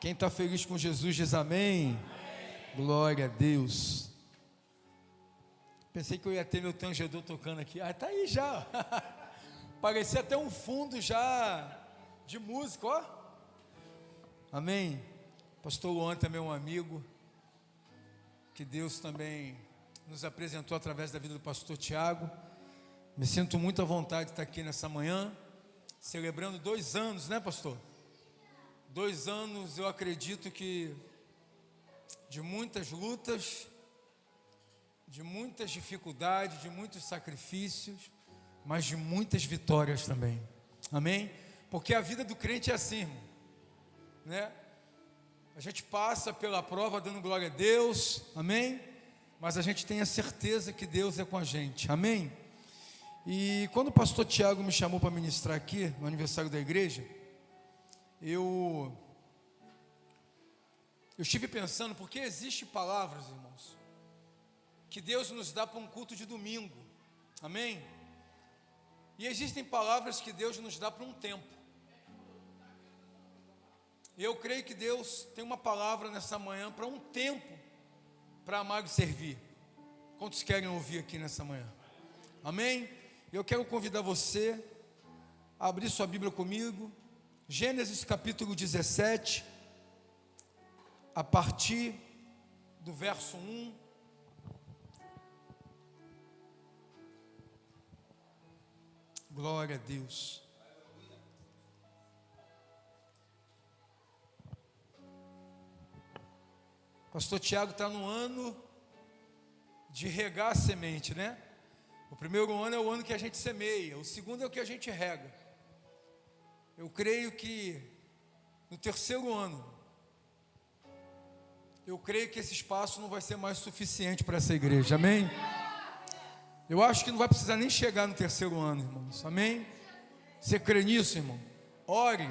Quem está feliz com Jesus diz amém. Glória a Deus. Pensei que eu ia ter meu tangedor tocando aqui. Ah, tá aí já. Parecia até um fundo já de música, ó. Amém. Pastor Luan também é um amigo que Deus também nos apresentou através da vida do pastor Tiago. Me sinto muito à vontade de estar aqui nessa manhã, celebrando 2 anos, né, pastor? 2 anos, eu acredito que de muitas lutas, de muitas dificuldades, de muitos sacrifícios, mas de muitas vitórias também. Amém? Porque a vida do crente é assim, irmão, né? A gente passa pela prova dando glória a Deus, amém? Mas a gente tem a certeza que Deus é com a gente, amém? E quando o pastor Tiago me chamou para ministrar aqui, no aniversário da igreja, eu estive pensando, porque existem palavras, irmãos, que Deus nos dá para um culto de domingo, amém? E existem palavras que Deus nos dá para um tempo. E eu creio que Deus tem uma palavra nessa manhã para um tempo, para amar e servir. Quantos querem ouvir aqui nessa manhã? Amém? Eu quero convidar você a abrir sua Bíblia comigo, Gênesis capítulo 17, a partir do verso 1. Glória a Deus. Pastor Tiago está no ano de regar a semente, né? O primeiro ano é o ano que a gente semeia, o segundo é o que a gente rega. Eu creio que no terceiro ano, eu creio que esse espaço não vai ser mais suficiente para essa igreja, amém? Eu acho que não vai precisar nem chegar no terceiro ano, irmãos, amém? Você crê nisso, irmão? Ore,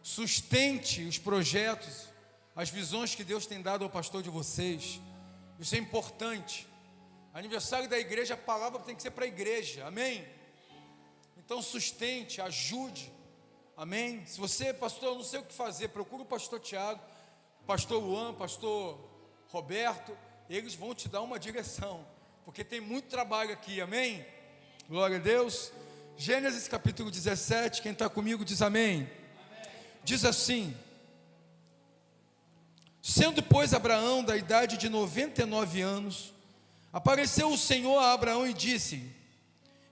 sustente os projetos, as visões que Deus tem dado ao pastor de vocês. Isso é importante. Aniversário da igreja, a palavra tem que ser para a igreja, amém? Então sustente, ajude, amém? Se você, pastor, eu não sei o que fazer, procura o pastor Tiago, pastor Luan, pastor Roberto, eles vão te dar uma direção, porque tem muito trabalho aqui, amém? Glória a Deus. Gênesis capítulo 17, quem está comigo diz amém. Diz assim: sendo, pois, Abraão da idade de 99 anos, apareceu o Senhor a Abraão e disse: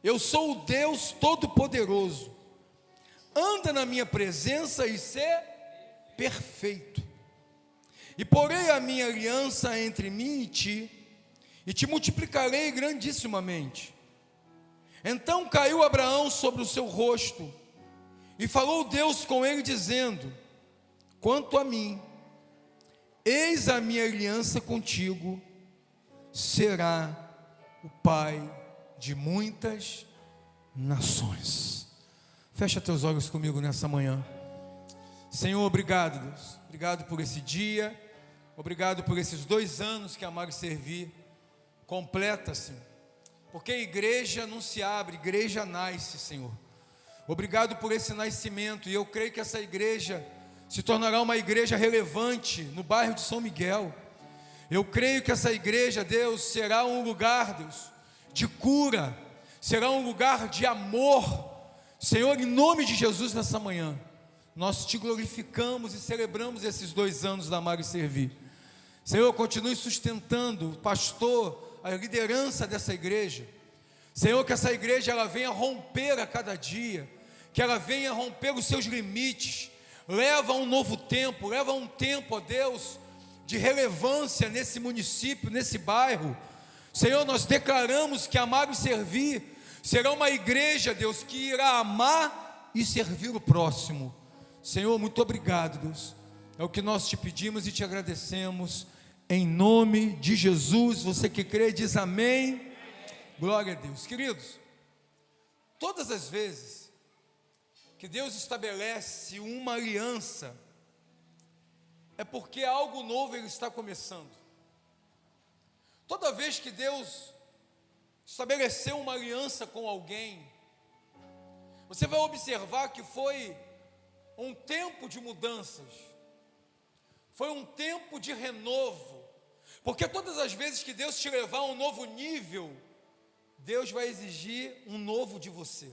eu sou o Deus Todo-Poderoso, anda na minha presença e sê perfeito, e porei a minha aliança entre mim e te multiplicarei grandissimamente. Então caiu Abraão sobre o seu rosto, e falou Deus com ele, dizendo: quanto a mim, eis a minha aliança contigo, será o pai de muitas nações. Fecha teus olhos comigo nessa manhã. Senhor, obrigado, Deus. Obrigado por esse dia. Obrigado por esses 2 anos que amar e servir. Completa, Senhor. Porque a igreja não se abre, igreja nasce, Senhor. Obrigado por esse nascimento. E eu creio que essa igreja se tornará uma igreja relevante no bairro de São Miguel. Eu creio que essa igreja, Deus, será um lugar, Deus, de cura, será um lugar de amor. Senhor, em nome de Jesus, nessa manhã, nós te glorificamos e celebramos esses 2 anos da Amar e Servir. Senhor, continue sustentando o pastor, a liderança dessa igreja. Senhor, que essa igreja ela venha romper a cada dia, que ela venha romper os seus limites. Leva a um novo tempo, leva a um tempo, ó Deus, de relevância nesse município, nesse bairro. Senhor, nós declaramos que Amar e Servir será uma igreja, Deus, que irá amar e servir o próximo. Senhor, muito obrigado, Deus. É o que nós te pedimos e te agradecemos, em nome de Jesus. Você que crê diz amém. Glória a Deus. Queridos, todas as vezes que Deus estabelece uma aliança, é porque algo novo ele está começando. Toda vez que Deus estabeleceu uma aliança com alguém, você vai observar que foi um tempo de mudanças, foi um tempo de renovo, porque todas as vezes que Deus te levar a um novo nível, Deus vai exigir um novo de você.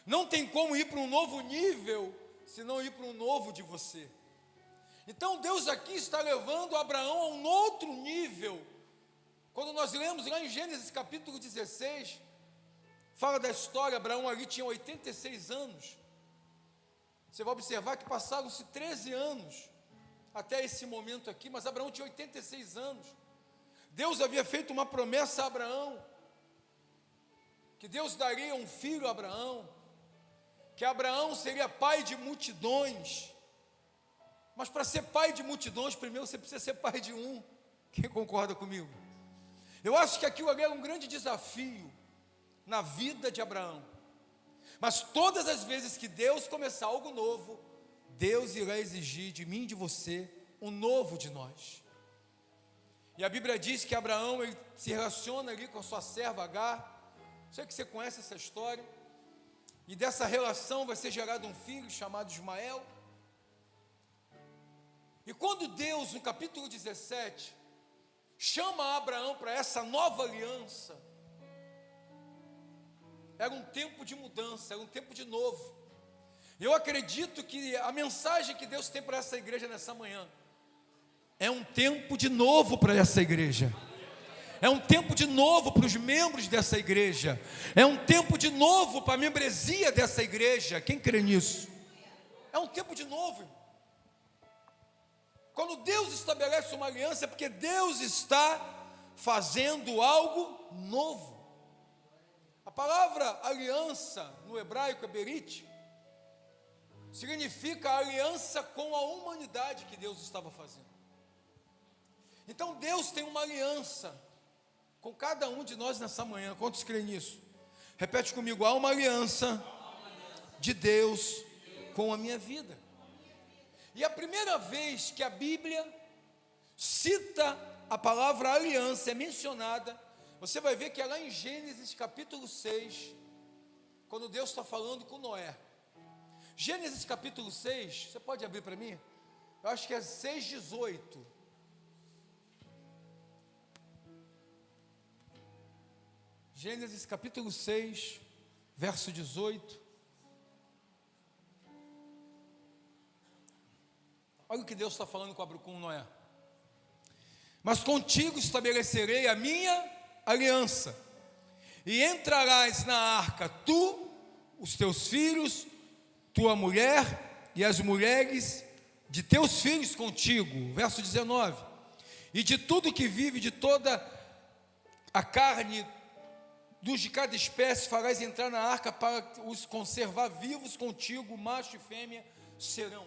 Não tem como ir para um novo nível, se não ir para um novo de você. Então Deus aqui está levando Abraão a um outro nível. Quando nós lemos lá em Gênesis capítulo 16, fala da história, Abraão ali tinha 86 anos. Você vai observar que passaram-se 13 anos até esse momento aqui, mas Abraão tinha 86 anos. Deus havia feito uma promessa a Abraão, que Deus daria um filho a Abraão, que Abraão seria pai de multidões. Mas para ser pai de multidões, primeiro você precisa ser pai de um. Quem concorda comigo? Eu acho que aquilo ali era um grande desafio na vida de Abraão. Mas todas as vezes que Deus começar algo novo, Deus irá exigir de mim e de você um novo de nós. E a Bíblia diz que Abraão ele se relaciona ali com a sua serva Agar. Sei que você conhece essa história. E dessa relação vai ser gerado um filho chamado Ismael. E quando Deus, no capítulo 17, chama Abraão para essa nova aliança, era um tempo de mudança, era um tempo de novo. Eu acredito que a mensagem que Deus tem para essa igreja nessa manhã é um tempo de novo para essa igreja. É um tempo de novo para os membros dessa igreja. É um tempo de novo para a membresia dessa igreja. Quem crê nisso? É um tempo de novo. Quando Deus estabelece uma aliança, é porque Deus está fazendo algo novo. A palavra aliança, no hebraico, é berit, significa a aliança com a humanidade que Deus estava fazendo. Então Deus tem uma aliança com cada um de nós nessa manhã. Quantos creem nisso? Repete comigo: há uma aliança de Deus com a minha vida. E a primeira vez que a Bíblia cita a palavra aliança, é mencionada, você vai ver que é lá em Gênesis capítulo 6, quando Deus está falando com Noé. Gênesis capítulo 6, você pode abrir para mim? Eu acho que é 6:18. Gênesis capítulo 6, verso 18. Olha o que Deus está falando com Noé. Mas contigo estabelecerei a minha aliança, e entrarás na arca, tu, os teus filhos, tua mulher e as mulheres de teus filhos contigo. Verso 19. E de tudo que vive, de toda a carne, dos de cada espécie, farás entrar na arca para os conservar vivos contigo, macho e fêmea serão.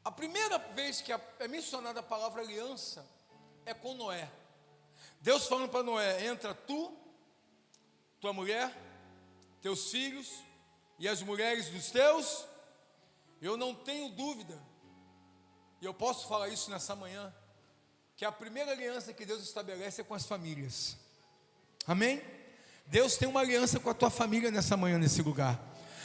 A primeira vez que é mencionada a palavra aliança é com Noé. Deus falando para Noé: entra tu, tua mulher, teus filhos e as mulheres dos teus. Eu não tenho dúvida, e eu posso falar isso nessa manhã, que a primeira aliança que Deus estabelece é com as famílias. Amém? Deus tem uma aliança com a tua família nessa manhã, nesse lugar.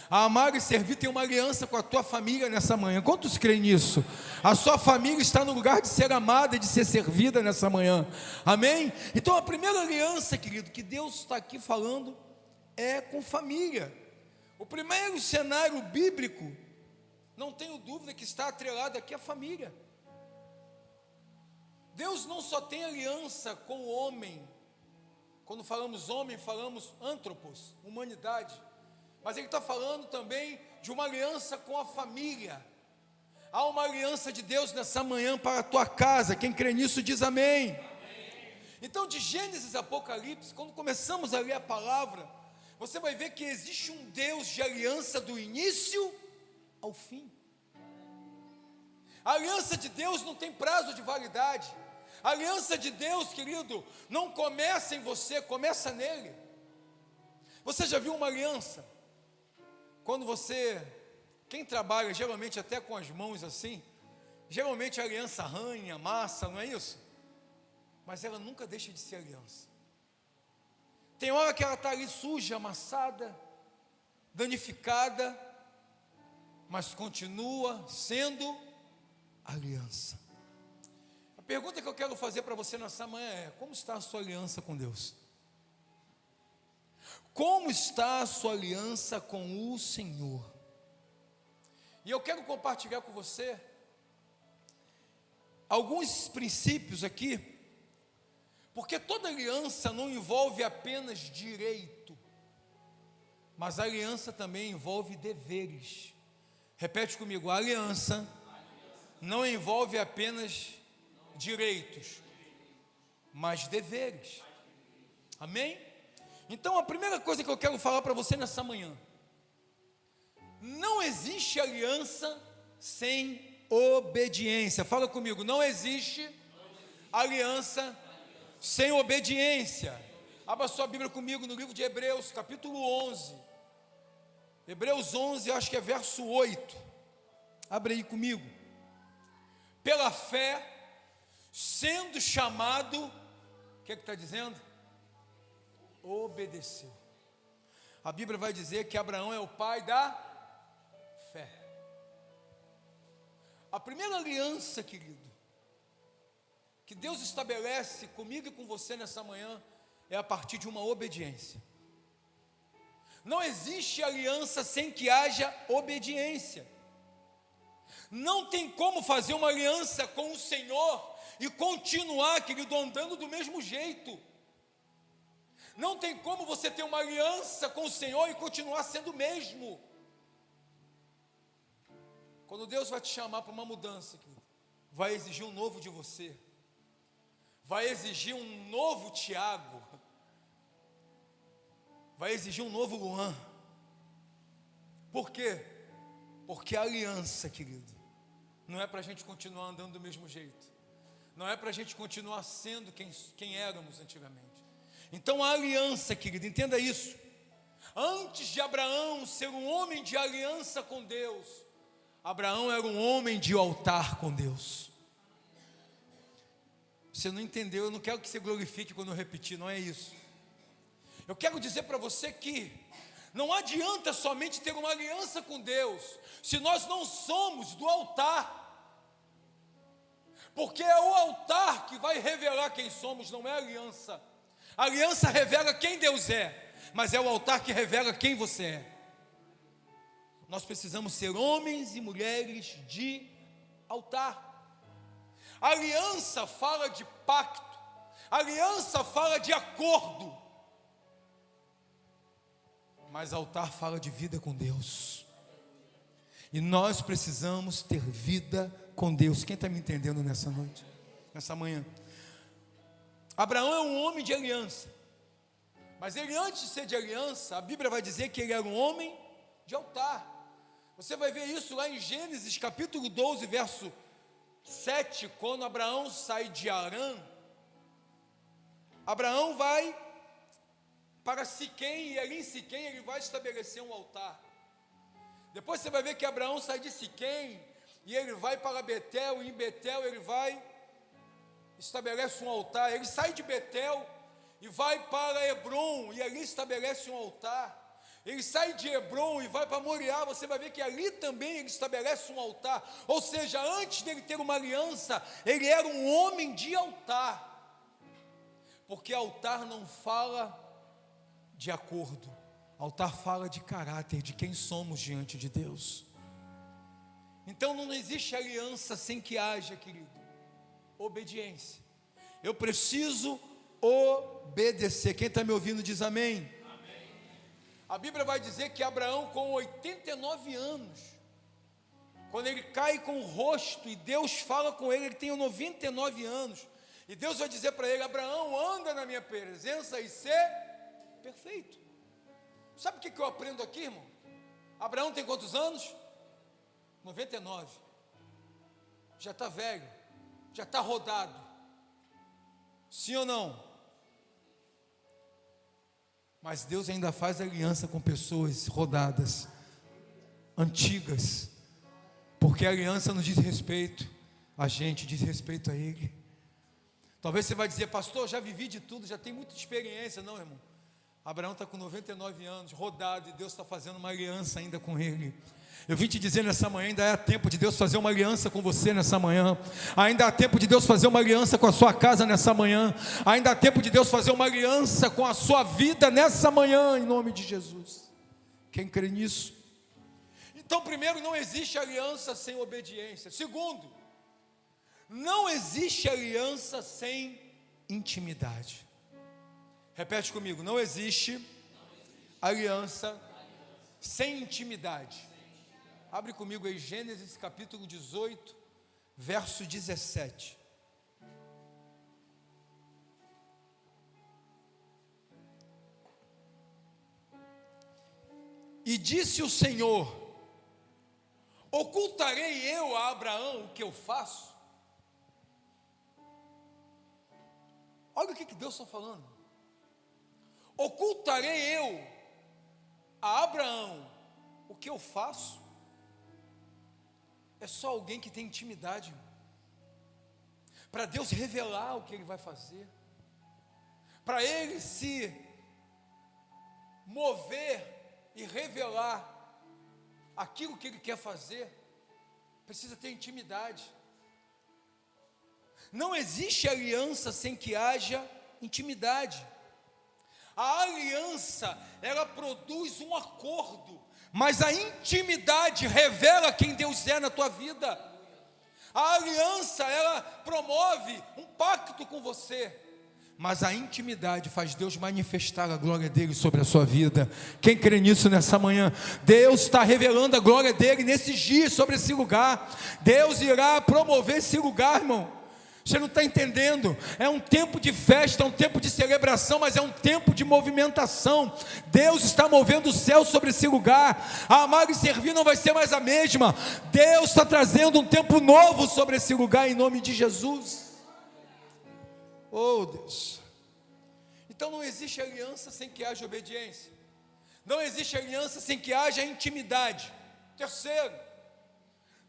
A amar e servir tem uma aliança com a tua família nessa manhã. Quantos creem nisso? A sua família está no lugar de ser amada e de ser servida nessa manhã. Amém? Então a primeira aliança, querido, que Deus está aqui falando é com família. O primeiro cenário bíblico, não tenho dúvida que está atrelado aqui à família. Deus não só tem aliança com o homem. Quando falamos homem, falamos antropos, humanidade. Mas Ele está falando também de uma aliança com a família. Há uma aliança de Deus nessa manhã para a tua casa. Quem crê nisso diz amém. Então, de Gênesis a Apocalipse, quando começamos a ler a palavra, você vai ver que existe um Deus de aliança do início ao fim. A aliança de Deus não tem prazo de validade. A aliança de Deus, querido, não começa em você, começa nele. Você já viu uma aliança? Quando você, quem trabalha geralmente até com as mãos assim, geralmente a aliança arranha, amassa, não é isso? Mas ela nunca deixa de ser aliança. Tem hora que ela está ali suja, amassada, danificada, mas continua sendo aliança. A pergunta que eu quero fazer para você nessa manhã é: como está a sua aliança com Deus? Como está a sua aliança com o Senhor? E eu quero compartilhar com você alguns princípios aqui, porque toda aliança não envolve apenas direito, mas a aliança também envolve deveres. Repete comigo: a aliança não envolve apenas direitos, mas deveres. Amém? Então a primeira coisa que eu quero falar para você nessa manhã: não existe aliança sem obediência. Fala comigo: não existe aliança sem obediência. Abra sua Bíblia comigo no livro de Hebreus, capítulo 11. Hebreus 11, acho que é verso 8. Abre aí comigo. Pela fé, sendo chamado, o que está dizendo? Obedeceu. A Bíblia vai dizer que Abraão é o pai da fé. A primeira aliança, querido, que Deus estabelece comigo e com você nessa manhã é a partir de uma obediência. Não existe aliança sem que haja obediência. Não tem como fazer uma aliança com o Senhor e continuar, querido, andando do mesmo jeito. Não tem como você ter uma aliança com o Senhor e continuar sendo o mesmo. Quando Deus vai te chamar para uma mudança, querido, vai exigir um novo de você. Vai exigir um novo Tiago. Vai exigir um novo Luan. Por quê? Porque a aliança, querido, não é para a gente continuar andando do mesmo jeito. Não é para a gente continuar sendo quem éramos antigamente. Então a aliança, querido, entenda isso. Antes de Abraão ser um homem de aliança com Deus, Abraão era um homem de altar com Deus. Você não entendeu, eu não quero que você glorifique quando eu repetir, não é isso. Eu quero dizer para você que não adianta somente ter uma aliança com Deus, se nós não somos do altar. Porque é o altar que vai revelar quem somos, não é a aliança. A aliança revela quem Deus é, mas é o altar que revela quem você é. Nós precisamos ser homens e mulheres de altar. A aliança fala de pacto, a aliança fala de acordo, mas altar fala de vida com Deus. E nós precisamos ter vida com Deus. Quem está me entendendo nessa noite, nessa manhã? Abraão é um homem de aliança, mas ele, antes de ser de aliança, a Bíblia vai dizer que ele era um homem de altar. Você vai ver isso lá em Gênesis capítulo 12, verso 7, quando Abraão sai de Harã. Abraão vai para Siquém, e ali em Siquém ele vai estabelecer um altar. Depois você vai ver que Abraão sai de Siquém e ele vai para Betel, e em Betel ele estabelece um altar. Ele sai de Betel e vai para Hebrom, e ali estabelece um altar. Ele sai de Hebrom e vai para Moriá. Você vai ver que ali também ele estabelece um altar. Ou seja, antes dele ter uma aliança, ele era um homem de altar. Porque altar não fala de acordo, altar fala de caráter, de quem somos diante de Deus. Então não existe aliança sem que haja, querido, obediência. Eu preciso obedecer. Quem está me ouvindo diz amém. A Bíblia vai dizer que Abraão, com 89 anos, quando ele cai com o rosto e Deus fala com ele, ele tem 99 anos, e Deus vai dizer para ele: Abraão, anda na minha presença e ser perfeito. Sabe o que eu aprendo aqui, irmão? Abraão tem quantos anos? 99. Já está velho, já está rodado. Sim ou não? Mas Deus ainda faz aliança com pessoas rodadas, antigas, porque a aliança não diz respeito a gente, diz respeito a Ele. Talvez você vai dizer: pastor, já vivi de tudo, já tenho muita experiência. Não, irmão, Abraão está com 99 anos, rodado, e Deus está fazendo uma aliança ainda com ele. Eu vim te dizer nessa manhã, ainda há tempo de Deus fazer uma aliança com você nessa manhã. Ainda há tempo de Deus fazer uma aliança com a sua casa nessa manhã. Ainda há tempo de Deus fazer uma aliança com a sua vida nessa manhã, em nome de Jesus. Quem crê nisso? Então, primeiro, não existe aliança sem obediência. Segundo, não existe aliança sem intimidade. Repete comigo, não existe aliança sem intimidade. Abre comigo aí Gênesis capítulo 18, verso 17. E disse o Senhor: ocultarei eu a Abraão o que eu faço? Olha o que Deus está falando. Ocultarei eu a Abraão o que eu faço? É só alguém que tem intimidade para Deus revelar o que Ele vai fazer, para Ele se mover e revelar aquilo que Ele quer fazer. Precisa ter intimidade. Não existe aliança sem que haja intimidade. A aliança, ela produz um acordo, mas a intimidade revela quem Deus é na tua vida. A aliança, ela promove um pacto com você, mas a intimidade faz Deus manifestar a glória dele sobre a sua vida. Quem crê nisso nessa manhã? Deus está revelando a glória dele nesses dias sobre esse lugar. Deus irá promover esse lugar, irmão. Você não está entendendo? É um tempo de festa, é um tempo de celebração, mas é um tempo de movimentação. Deus está movendo o céu sobre esse lugar. A amar e servir não vai ser mais a mesma. Deus está trazendo um tempo novo sobre esse lugar, em nome de Jesus. Oh Deus. Então não existe aliança sem que haja obediência. Não existe aliança sem que haja intimidade. Terceiro,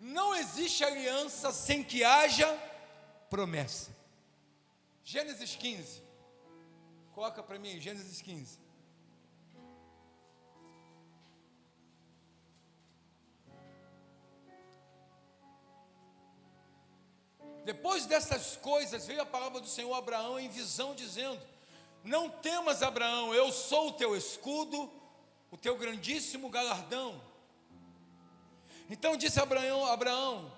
não existe aliança sem que haja promessa. Gênesis 15. Coloca para mim, Gênesis 15. Depois dessas coisas, veio a palavra do Senhor a Abraão em visão, dizendo: não temas, Abraão, eu sou o teu escudo, o teu grandíssimo galardão. Então disse Abraão,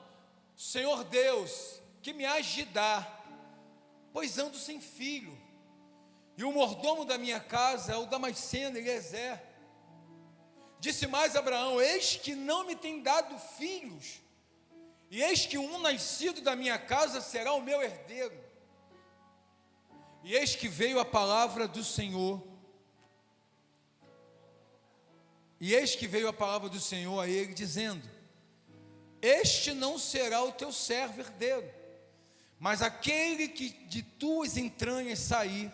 Senhor Deus, que me hás de dar, pois ando sem filho, e o mordomo da minha casa é o Damasceno, Eliezer. Disse mais Abraão: eis que não me tem dado filhos, e eis que um nascido da minha casa será o meu herdeiro. E eis que veio a palavra do Senhor, a ele, dizendo: este não será o teu servo herdeiro, mas aquele que de tuas entranhas sair,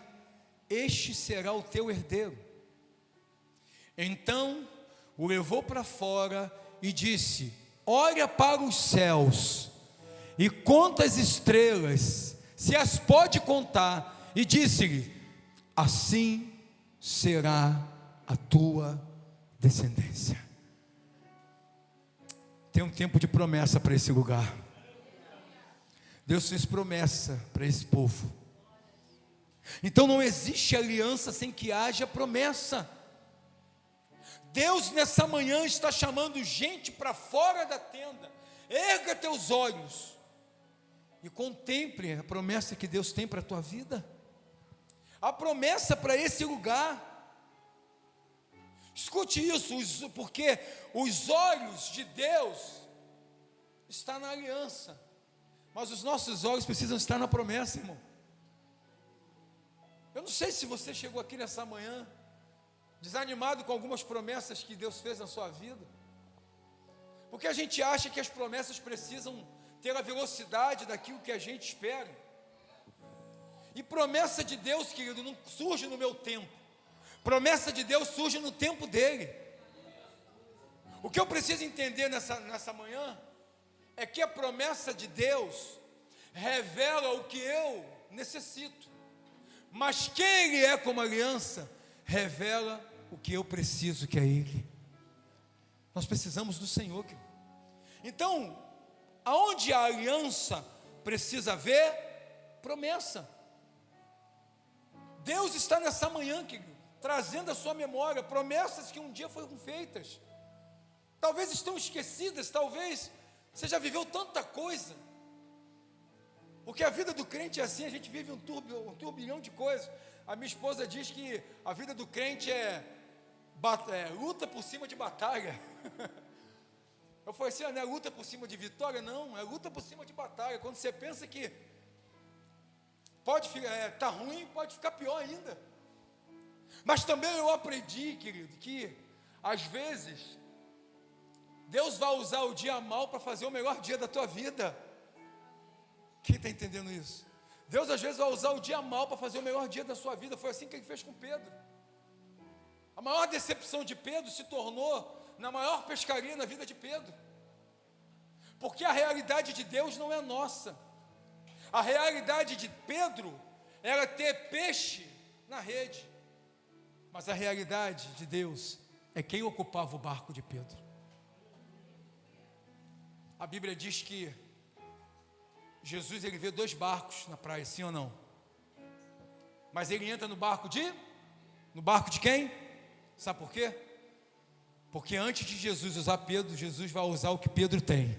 este será o teu herdeiro. Então o levou para fora e disse: olha para os céus e conta as estrelas, se as pode contar. E disse-lhe: assim será a tua descendência. Tem um tempo de promessa para esse lugar. Deus fez promessa para esse povo. Então não existe aliança sem que haja promessa. Deus nessa manhã está chamando gente para fora da tenda. Erga teus olhos e contemple a promessa que Deus tem para a tua vida. A promessa para esse lugar. Escute isso, porque os olhos de Deus estão na aliança, mas os nossos olhos precisam estar na promessa, irmão. Eu não sei se você chegou aqui nessa manhã desanimado com algumas promessas que Deus fez na sua vida, porque a gente acha que as promessas precisam ter a velocidade daquilo que a gente espera. E promessa de Deus, querido, não surge no meu tempo. Promessa de Deus surge no tempo dele. O que eu preciso entender nessa manhã é que a promessa de Deus revela o que eu necessito, mas quem Ele é como aliança revela o que eu preciso, que é Ele. Nós precisamos do Senhor, querido. Então, aonde a aliança precisa haver promessa. Deus está nessa manhã, querido, trazendo à sua memória promessas que um dia foram feitas. Talvez estão esquecidas, talvez você já viveu tanta coisa. Porque a vida do crente é assim, a gente vive um turbilhão de coisas. A minha esposa diz que a vida do crente é luta por cima de batalha. Eu falei assim, não é luta por cima de vitória? Não, é luta por cima de batalha. Quando você pensa que pode tá ruim, pode ficar pior ainda. Mas também eu aprendi, querido, que às vezes Deus vai usar o dia mau para fazer o melhor dia da tua vida. Quem está entendendo isso? Deus às vezes vai usar o dia mau para fazer o melhor dia da sua vida. Foi assim que Ele fez com Pedro. A maior decepção de Pedro se tornou na maior pescaria na vida de Pedro. Porque a realidade de Deus não é nossa. A realidade de Pedro era ter peixe na rede. Mas a realidade de Deus é quem ocupava o barco de Pedro. A Bíblia diz que Jesus, ele vê 2 barcos na praia, sim ou não? Mas ele entra no barco de quem? Sabe por quê? Porque antes de Jesus usar Pedro, Jesus vai usar o que Pedro tem.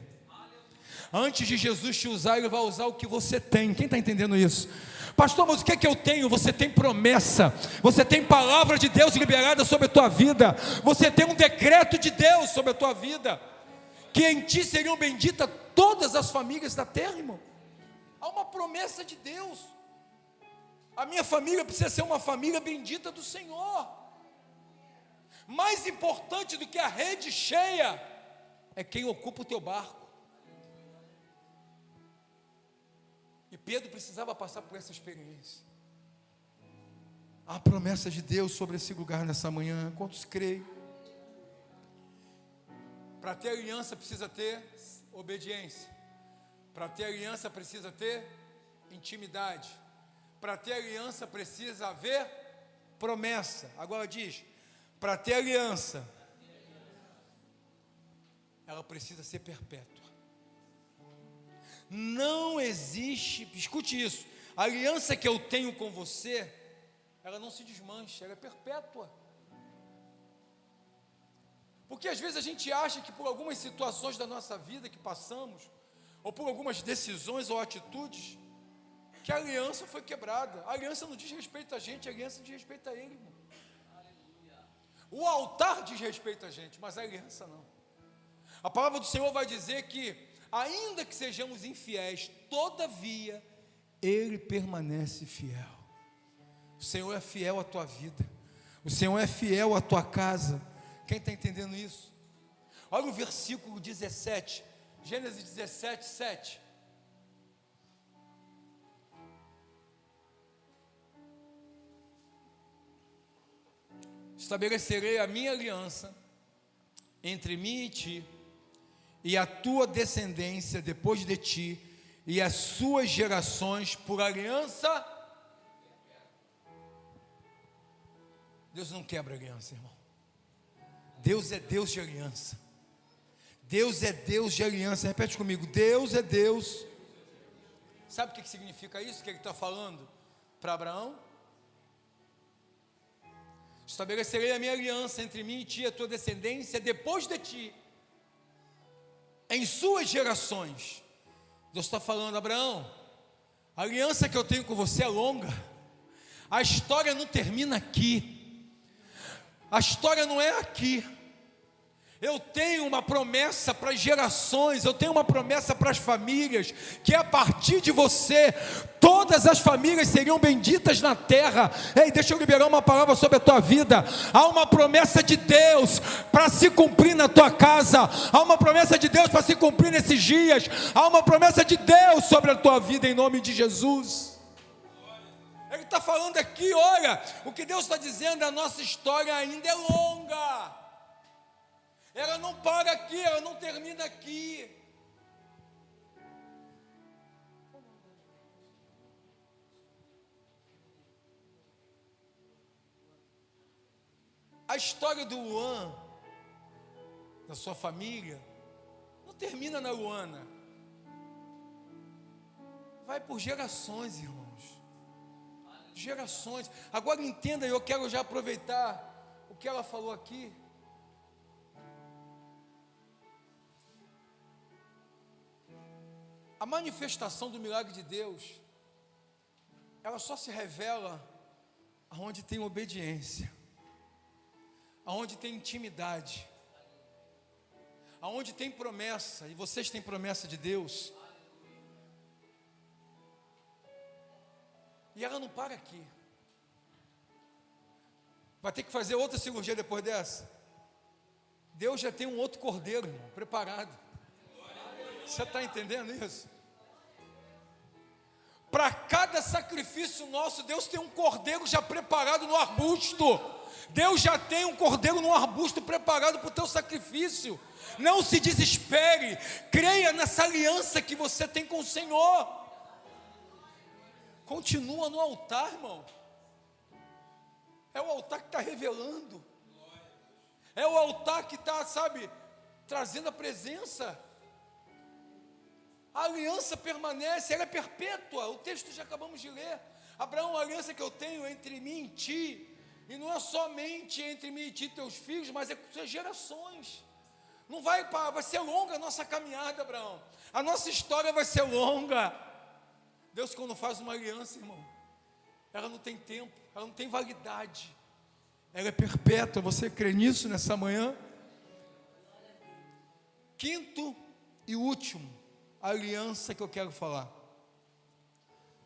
Antes de Jesus te usar, Ele vai usar o que você tem. Quem está entendendo isso? Pastor, mas o que é que eu tenho? Você tem promessa, você tem palavra de Deus liberada sobre a tua vida, você tem um decreto de Deus sobre a tua vida, que em ti seriam benditas todas as famílias da terra, irmão. Há uma promessa de Deus. A minha família precisa ser uma família bendita do Senhor. Mais importante do que a rede cheia é quem ocupa o teu barco. E Pedro precisava passar por essa experiência. Há promessa de Deus sobre esse lugar nessa manhã. Quantos creem? Para ter aliança precisa ter obediência. Para ter aliança precisa ter intimidade. Para ter aliança precisa haver promessa. Agora diz, para ter aliança, ela precisa ser perpétua. Não existe, escute isso, a aliança que eu tenho com você, ela não se desmancha, ela é perpétua. Porque às vezes a gente acha que por algumas situações da nossa vida que passamos, ou por algumas decisões ou atitudes, que a aliança foi quebrada. A aliança não diz respeito a gente, a aliança diz respeito a Ele, irmão. O altar diz respeito a gente, mas a aliança não. A palavra do Senhor vai dizer que, ainda que sejamos infiéis, todavia, Ele permanece fiel. O Senhor é fiel à tua vida, o Senhor é fiel à tua casa. Quem está entendendo isso? Olha o versículo 17, Gênesis 17, 7. Estabelecerei a minha aliança entre mim e ti, e a tua descendência depois de ti, e as suas gerações por aliança. Deus não quebra aliança, irmão. Deus é Deus de aliança. Deus é Deus de aliança. Repete comigo, Deus é Deus. Sabe o que significa isso que Ele está falando para Abraão? Estabelecerei a minha aliança entre mim e ti, a tua descendência depois de ti, em suas gerações. Deus está falando, Abraão, a aliança que eu tenho com você é longa. A história não termina aqui. A história não é aqui. Eu tenho uma promessa para as gerações, eu tenho uma promessa para as famílias, que a partir de você, todas as famílias seriam benditas na terra. Ei, deixa eu liberar uma palavra sobre a tua vida. Há uma promessa de Deus para se cumprir na tua casa, há uma promessa de Deus para se cumprir nesses dias, há uma promessa de Deus sobre a tua vida, em nome de Jesus. Ele está falando aqui, olha, o que Deus está dizendo, a nossa história ainda é longa. Ela não para aqui, ela não termina aqui. a história do Luan, da sua família, não termina na Luana. Vai por gerações, irmãos. Gerações. Agora entenda, eu quero já aproveitar o que ela falou aqui. A manifestação do milagre de Deus, ela só se revela aonde tem obediência, aonde tem intimidade, aonde tem promessa, e vocês têm promessa de Deus. E ela não para aqui. Vai ter que fazer outra cirurgia depois dessa. Deus já tem um outro cordeiro, irmão, preparado. Você está entendendo isso? Para cada sacrifício nosso, Deus tem um cordeiro já preparado no arbusto. Deus já tem um cordeiro no arbusto preparado para o teu sacrifício. Não se desespere. Creia nessa aliança que você tem com o Senhor. Continua no altar, irmão. É o altar que está revelando. É o altar que está, sabe, trazendo a presença. A aliança permanece, ela é perpétua. O texto já acabamos de ler. Abraão, a aliança que eu tenho entre mim e ti, e não é somente entre mim e ti, teus filhos, mas é com suas gerações. Não vai ser longa a nossa caminhada, Abraão. A nossa história vai ser longa. Deus, quando faz uma aliança, irmão, ela não tem tempo, ela não tem validade, ela é perpétua. Você crê nisso nessa manhã? Quinto e último, a aliança que eu quero falar.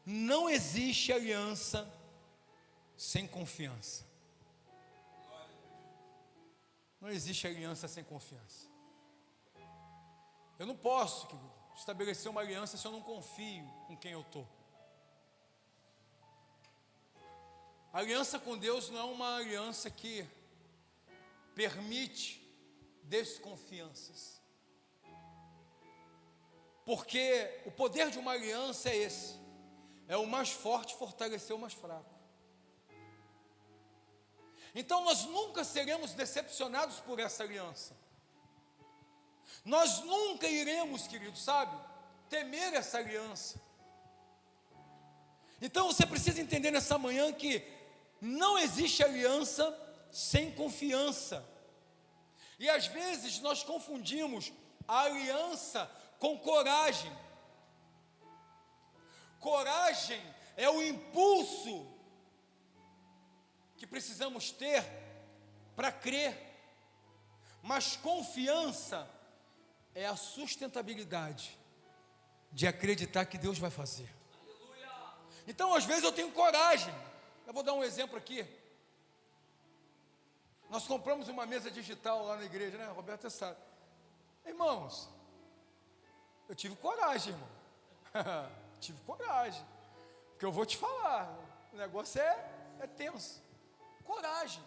Não existe aliança sem confiança. Não existe aliança sem confiança. Eu não posso, querido, estabelecer uma aliança se eu não confio com quem eu estou. A aliança com Deus não é uma aliança que permite desconfianças, porque o poder de uma aliança é esse: é o mais forte fortalecer o mais fraco. Então nós nunca seremos decepcionados por essa aliança. Nós nunca iremos, querido, sabe, temer essa aliança. Então você precisa entender nessa manhã que não existe aliança sem confiança. E às vezes nós confundimos a aliança com coragem. Coragem é o impulso que precisamos ter para crer, mas confiança é a sustentabilidade de acreditar que Deus vai fazer. Então, às vezes eu tenho coragem. Eu vou dar um exemplo aqui. Nós compramos uma mesa digital lá na igreja, né? Roberto sabe. Irmãos, eu tive coragem, irmão. Tive coragem. Porque eu vou te falar, o negócio é tenso. Coragem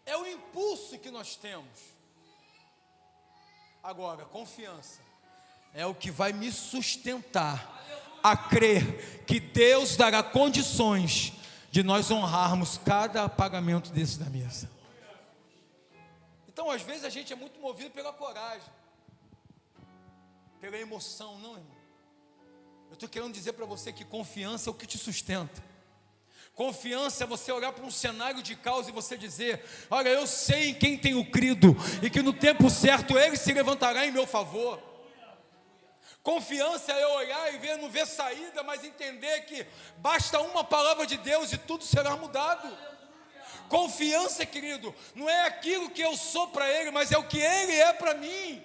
é o impulso que nós temos. Agora, confiança é o que vai me sustentar a crer que Deus dará condições de nós honrarmos cada pagamento desse da mesa. Então, às vezes a gente é muito movido pela coragem, pela emoção, não, irmão. Eu estou querendo dizer para você que confiança é o que te sustenta. Confiança é você olhar para um cenário de causa e você dizer: olha, eu sei em quem tenho crido, e que no tempo certo Ele se levantará em meu favor. Confiança é eu olhar e não ver saída, mas entender que basta uma palavra de Deus e tudo será mudado. Confiança, querido, não é aquilo que eu sou para Ele, mas é o que Ele é para mim.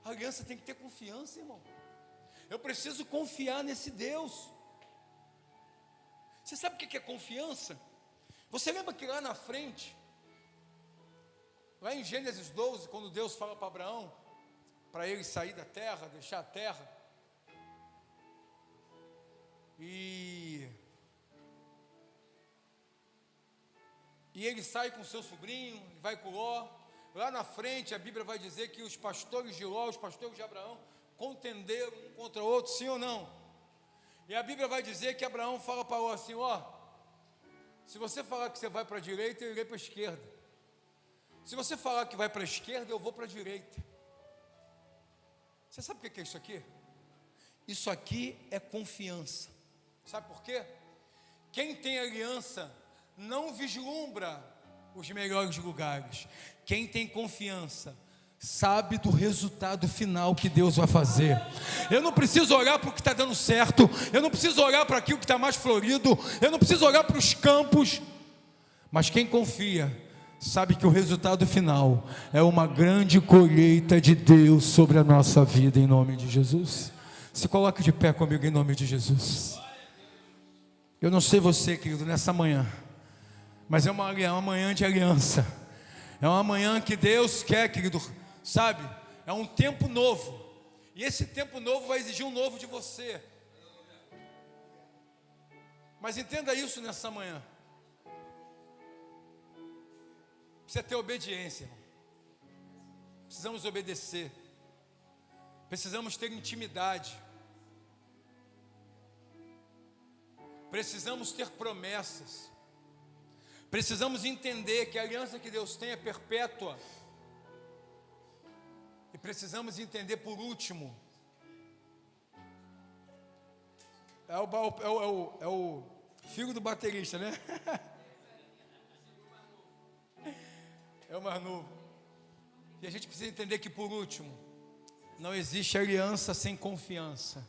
A aliança tem que ter confiança, irmão. Eu preciso confiar nesse Deus. Você sabe o que é confiança? Você lembra que lá na frente, lá em Gênesis 12, quando Deus fala para Abraão, para ele sair da terra, deixar a terra, e ele sai com seu sobrinho, vai com Ló. Lá na frente a Bíblia vai dizer que os pastores de Ló, os pastores de Abraão, contenderam um contra o outro, sim ou não? E a Bíblia vai dizer que Abraão fala para Ló assim: ó, Se você falar que você vai para a direita, eu irei para a esquerda. Se você falar que vai para a esquerda, eu vou para a direita. Você sabe o que é isso aqui? Isso aqui é confiança. Sabe por quê? Quem tem aliança não vislumbra os melhores lugares. Quem tem confiança sabe do resultado final que Deus vai fazer. Eu não preciso olhar para o que está dando certo, eu não preciso olhar para aquilo que está mais florido, eu não preciso olhar para os campos, mas quem confia sabe que o resultado final é uma grande colheita de Deus sobre a nossa vida, em nome de Jesus. Se coloque de pé comigo em nome de Jesus. Eu não sei você, querido, nessa manhã, mas é uma manhã de aliança. É uma manhã que Deus quer, querido, sabe? É um tempo novo. E esse tempo novo vai exigir um novo de você. Mas entenda isso nessa manhã. Precisa ter obediência, irmão. Precisamos obedecer. Precisamos ter intimidade. Precisamos ter promessas. Precisamos entender que a aliança que Deus tem é perpétua. E precisamos entender, por último, é o filho do baterista, né? É o mais novo. E a gente precisa entender que, por último, não existe aliança sem confiança.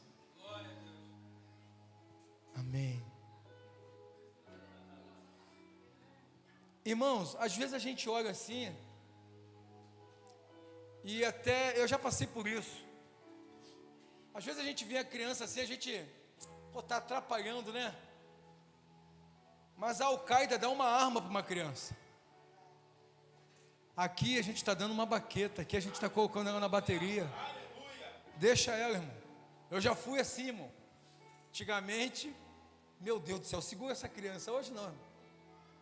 Amém. Irmãos, às vezes a gente olha assim, e até eu já passei por isso. Às vezes a gente vê a criança assim, a gente está atrapalhando, né? Mas a Al-Qaeda dá uma arma para uma criança. Aqui a gente está dando uma baqueta, aqui a gente está colocando ela na bateria. Deixa ela, irmão. Eu já fui assim, irmão. Antigamente, meu Deus do céu, segura essa criança. Hoje não, irmão.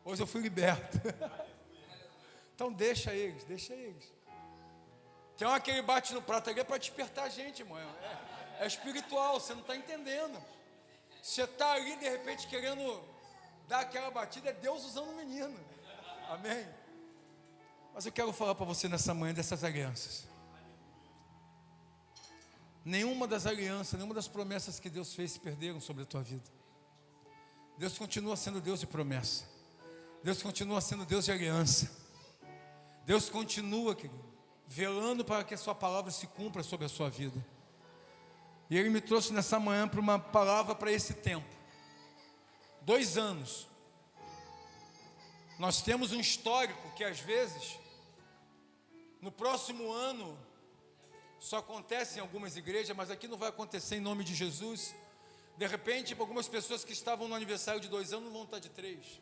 Hoje eu fui liberto. Então deixa eles, deixa eles. Tem uma que ele bate no prato ali é para despertar a gente, irmão. É espiritual, você não está entendendo. Você está ali de repente querendo dar aquela batida, é Deus usando o menino. Amém? Mas eu quero falar para você nessa manhã dessas alianças. Nenhuma das alianças, nenhuma das promessas que Deus fez se perderam sobre a tua vida. Deus continua sendo Deus de promessa. Deus continua sendo Deus de aliança. Deus continua, querido, velando para que a sua palavra se cumpra sobre a sua vida. E Ele me trouxe nessa manhã para uma palavra para esse tempo. 2 anos. Nós temos um histórico que às vezes, no próximo ano, só acontece em algumas igrejas, mas aqui não vai acontecer em nome de Jesus. De repente, algumas pessoas que estavam no aniversário de 2 anos vão estar de 3.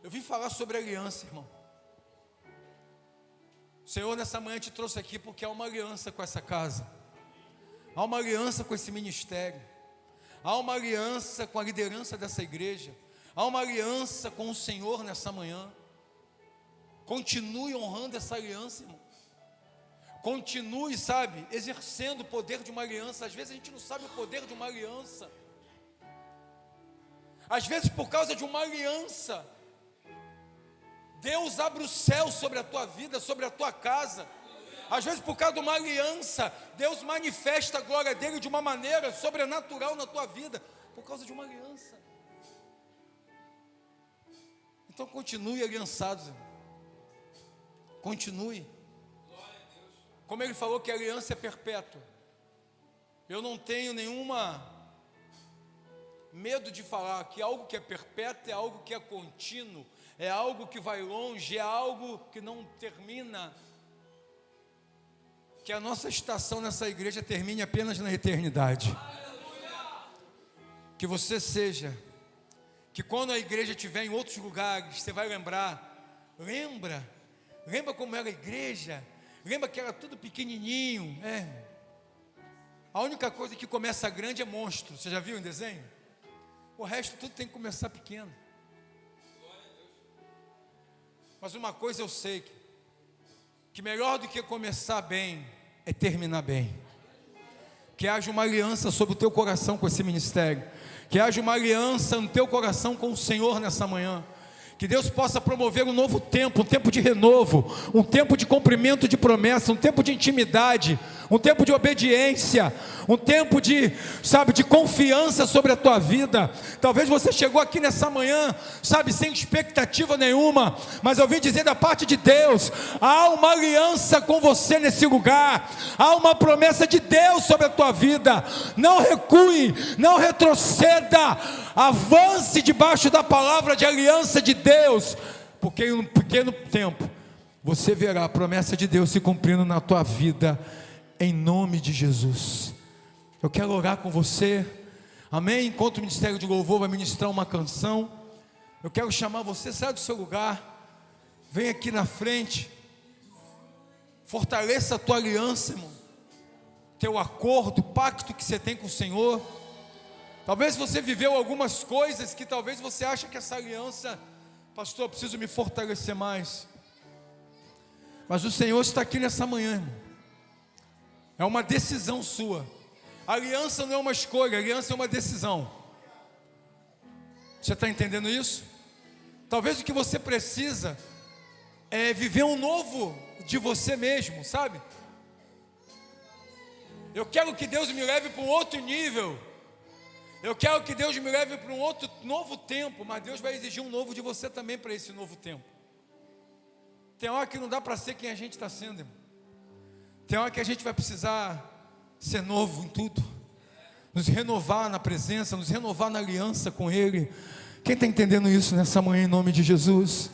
Eu vim falar sobre aliança, irmão. O Senhor nessa manhã te trouxe aqui porque há uma aliança com essa casa. Há uma aliança com esse ministério. Há uma aliança com a liderança dessa igreja. Há uma aliança com o Senhor nessa manhã. Continue honrando essa aliança, irmão. Continue, sabe, exercendo o poder de uma aliança. Às vezes a gente não sabe o poder de uma aliança. Às vezes por causa de uma aliança, Deus abre o céu sobre a tua vida, sobre a tua casa. Às vezes por causa de uma aliança, Deus manifesta a glória dele de uma maneira sobrenatural na tua vida. Por causa de uma aliança. Então continue aliançados, irmão. Continue. Como ele falou que a aliança é perpétua. Eu não tenho nenhuma medo de falar que algo que é perpétuo é algo que é contínuo, é algo que vai longe, é algo que não termina. Que a nossa estação nessa igreja termine apenas na eternidade. Que você seja, que quando a igreja estiver em outros lugares, você vai lembrar, lembra como era a igreja, lembra que era tudo pequenininho, A única coisa que começa grande é monstro, você já viu em desenho? O resto tudo tem que começar pequeno. Mas uma coisa eu sei, que melhor do que começar bem, é terminar bem. que haja uma aliança sobre o teu coração com esse ministério, que haja uma aliança no teu coração com o Senhor nessa manhã. Que Deus possa promover um novo tempo, um tempo de renovo, um tempo de cumprimento de promessa, um tempo de intimidade, um tempo de obediência, um tempo de, sabe, de confiança sobre a tua vida. Talvez você chegou aqui nessa manhã, sabe, sem expectativa nenhuma, mas eu vim dizer da parte de Deus, há uma aliança com você nesse lugar, há uma promessa de Deus sobre a tua vida. Não recue, não retroceda, avance debaixo da palavra de aliança de Deus, porque em um pequeno tempo você verá a promessa de Deus se cumprindo na tua vida, em nome de Jesus. Eu quero orar com você, amém? Enquanto o Ministério de Louvor vai ministrar uma canção, eu quero chamar você, sai do seu lugar, vem aqui na frente, fortaleça a tua aliança, irmão, teu acordo, o pacto que você tem com o Senhor. Talvez você viveu algumas coisas que talvez você ache que essa aliança, pastor, eu preciso me fortalecer mais. Mas o Senhor está aqui nessa manhã, irmão. É uma decisão sua. A aliança não é uma escolha, a aliança é uma decisão. Você está entendendo isso? Talvez o que você precisa é viver um novo de você mesmo, sabe? Eu quero que Deus me leve para um outro nível. Eu quero que Deus me leve para um outro novo tempo, mas Deus vai exigir um novo de você também para esse novo tempo. Tem hora que não dá para ser quem a gente está sendo, irmão. Tem hora que a gente vai precisar ser novo em tudo, nos renovar na presença, nos renovar na aliança com Ele. Quem está entendendo isso nessa manhã em nome de Jesus?